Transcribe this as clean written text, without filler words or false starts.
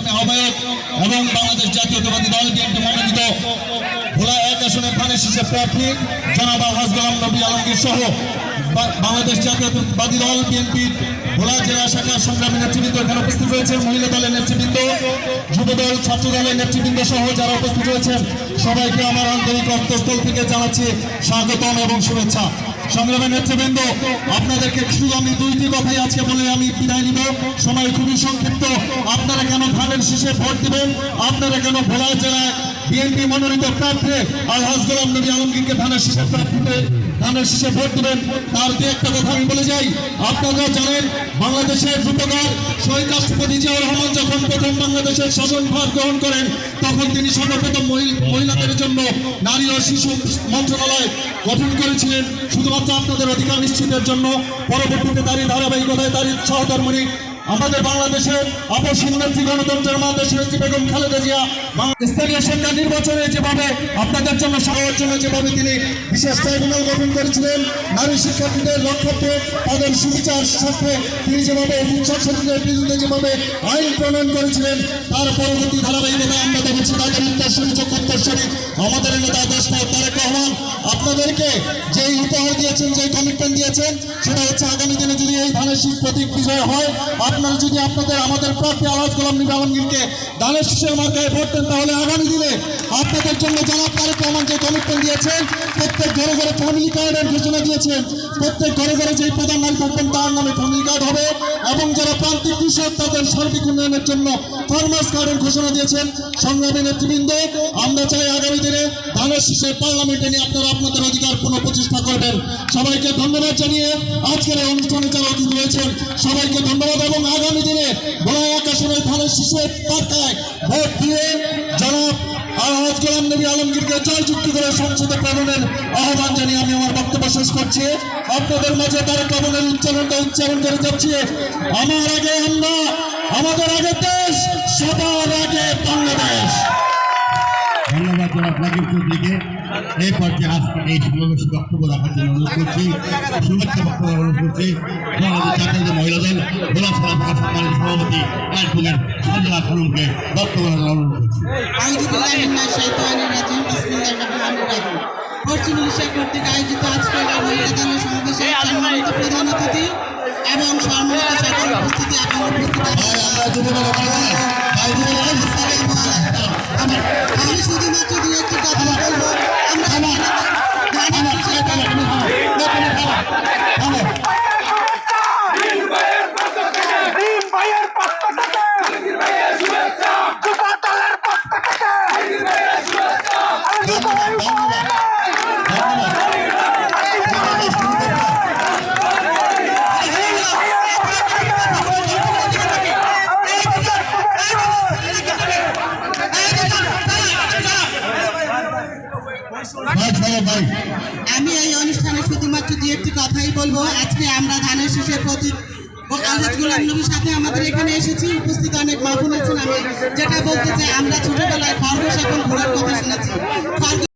সংগ্রামী আহ্বায়ক এবং বাংলাদেশ জাতীয়তাবাদী দল বিএনপি মনোনীত ভোলা 1 আসনের ধানের শীষের প্রার্থী জনাব আলহাজ গোলাম নবী আলমগীর সহ বাংলাদেশ জাতীয়তাবাদী দল বিএনপির ভোলা জেলা শাখার সংগ্রামী নেতৃবৃন্দ এখানে উপস্থিত রয়েছে, মহিলা দলের নেতৃবৃন্দ, যুবদল, ছাত্র দলের নেতৃবৃন্দ সহ যারা উপস্থিত রয়েছেন সবাইকে আমার আন্তরিক অন্তঃস্থল থেকে জানাচ্ছি স্বাগতম এবং শুভেচ্ছা। সংগ্রামী নেতৃবৃন্দ, আপনাদেরকে শুধু আমি দুইটি কথাই আজকে বলে আমি বিদায় নিব। সময় খুবই সংক্ষিপ্ত। আপনারা কেন ধানের শীষে ভোট দিবেন, আপনারা কেন ভোলা জেলায় বিএনপি মনোনীত প্রার্থী আলহাজ গোলাম নবী আলমগীরকে ধানের শীষে ভোট দিবেন, তার দু একটা কথা আমি বলে যাই। আপনারা জানেন বাংলাদেশের রূপকার শহীদ রাষ্ট্রপতি জিয়াউর রহমান যখন প্রথম বাংলাদেশের শাসনভার গ্রহণ করেন তখন তিনি সর্বপ্রথম মহিলাদের জন্য নারী ও শিশু মন্ত্রণালয় গঠন করেছিলেন শুধুমাত্র আপনাদের অধিকার নিশ্চিতের জন্য। পরবর্তীতে তারই ধারাবাহিকতায় তারই সহধর্মিণী আমাদের বাংলাদেশের আপসহীন নেত্রী গণতন্ত্রের মা দেশনেত্রী বেগম খালেদা জিয়া স্থানীয় সরকার নির্বাচনে যেভাবে আপনাদের জন্য সহায়তার জন্য যেভাবে তিনি বিশেষ ট্রাইব্যুনাল গঠন করেছিলেন, নারী শিক্ষার্থীদের রক্ষার্থে তাদের সুবিচার স্বার্থে তিনি যেভাবে সংসদের বিরুদ্ধে যেভাবে আইন প্রণয়ন করেছিলেন, তার পরবর্তী ধারাবাহিকতায় আমরা দেখেছি তাদের উত্তরসূরি চক্ষুত্তরসূরি আমাদের নেতা দেশ নায়ক তারেক রহমান আপনাদেরকে যেই উপহার দিয়েছেন, যে কমিটমেন্ট দিয়েছেন, সেটা হচ্ছে আগামী দিনে যদি এই ধানের শীষ প্রতীক বিজয় হয়, আপনারা যদি আমাদের প্রার্থী আলহাজ গোলাম নবী আলমগীরকে ধানের শীষের মার্কায় ভোট দেন, তাহলে আগামী দিনে আপনাদের জন্য জনাব তারেক রহমান যে কমিটমেন্ট দিয়েছেন, প্রত্যেক ঘরে ঘরে ফ্যামিলি কার্ডের ঘোষণা দিয়েছেন, প্রত্যেক ঘরে ঘরে যেই প্রধান নারী থাকবেন তার নামে ফ্যামিলি কার্ড হবে, এবং যারা প্রান্তিক কৃষক তাদের সার্বিক উন্নয়নের জন্য ফার্মার্স কার্ডের ঘোষণা দিয়েছেন। সংগ্রামী নেতৃবৃন্দ, আমরা চাই আগামী দিনে ধানের শীষের পার্লামেন্টে নিয়ে আপনারা আপনাদের অধিকার পুনঃপ্রতিষ্ঠা করবেন। সবাইকে ধন্যবাদ জানিয়ে আজকের এই অনুষ্ঠানে যারা অতিথি হয়েছেন সবাইকে ধন্যবাদ, এবং আগামী দিনে ভোলা 1 আসনের ধানের শীষের প্রার্থীকে ভোট দিয়ে জনাব আলহাজ গোলাম নবী আলমগীরকে জয়যুক্তি করে সংসদে প্রেরণের আহ্বান জানিয়ে আমি আমার বক্তব্য শেষ করছি। আপনাদের মাঝে তারেক রহমানের উচ্চারণ করে যাচ্ছি, আমার আগে আমরা, আমাদের আগে দেশ, সবার আগে বাংলাদেশ। ধন্যবাদ জনাব নাকিব চৌধুরীকে। এই পর্যায়ে আজকে এই সমাবেশে বক্তব্য রাখার জন্য অনুরোধ করছি, শুভেচ্ছা বক্তব্য অনুরোধ করছি বাংলাদেশ জাতীয় মহিলা দল ভোলা জেলা শাখার সরকারের সভাপতি অ্যাডভোকেট সাজেদা খানমকে বক্তব্য রাখার অনুরোধ করছি। পশ্চিম উড়িষ্যা কর্তৃক আয়োজিত আজকের মহিলা দলের সমাবেশে সম্মানিত প্রধান অতিথি এবং সম্মানিত সকল উপস্থিতি এবং আমি শুধুমাত্র দু একটি কথা বলবো। আমি এই অনুষ্ঠানে শুধুমাত্র দু একটি কথাই বলবো। আজকে আমরা ধানের শীষের প্রতীক আলহাজ গোলাম নবীর সাথে আমাদের এখানে এসেছি, উপস্থিত অনেক মা বোন আছেন। আমি যেটা বলতে চাই, আমরা ছোটবেলায় খরগোশ এখন ঘোড়ার কথা শুনেছি।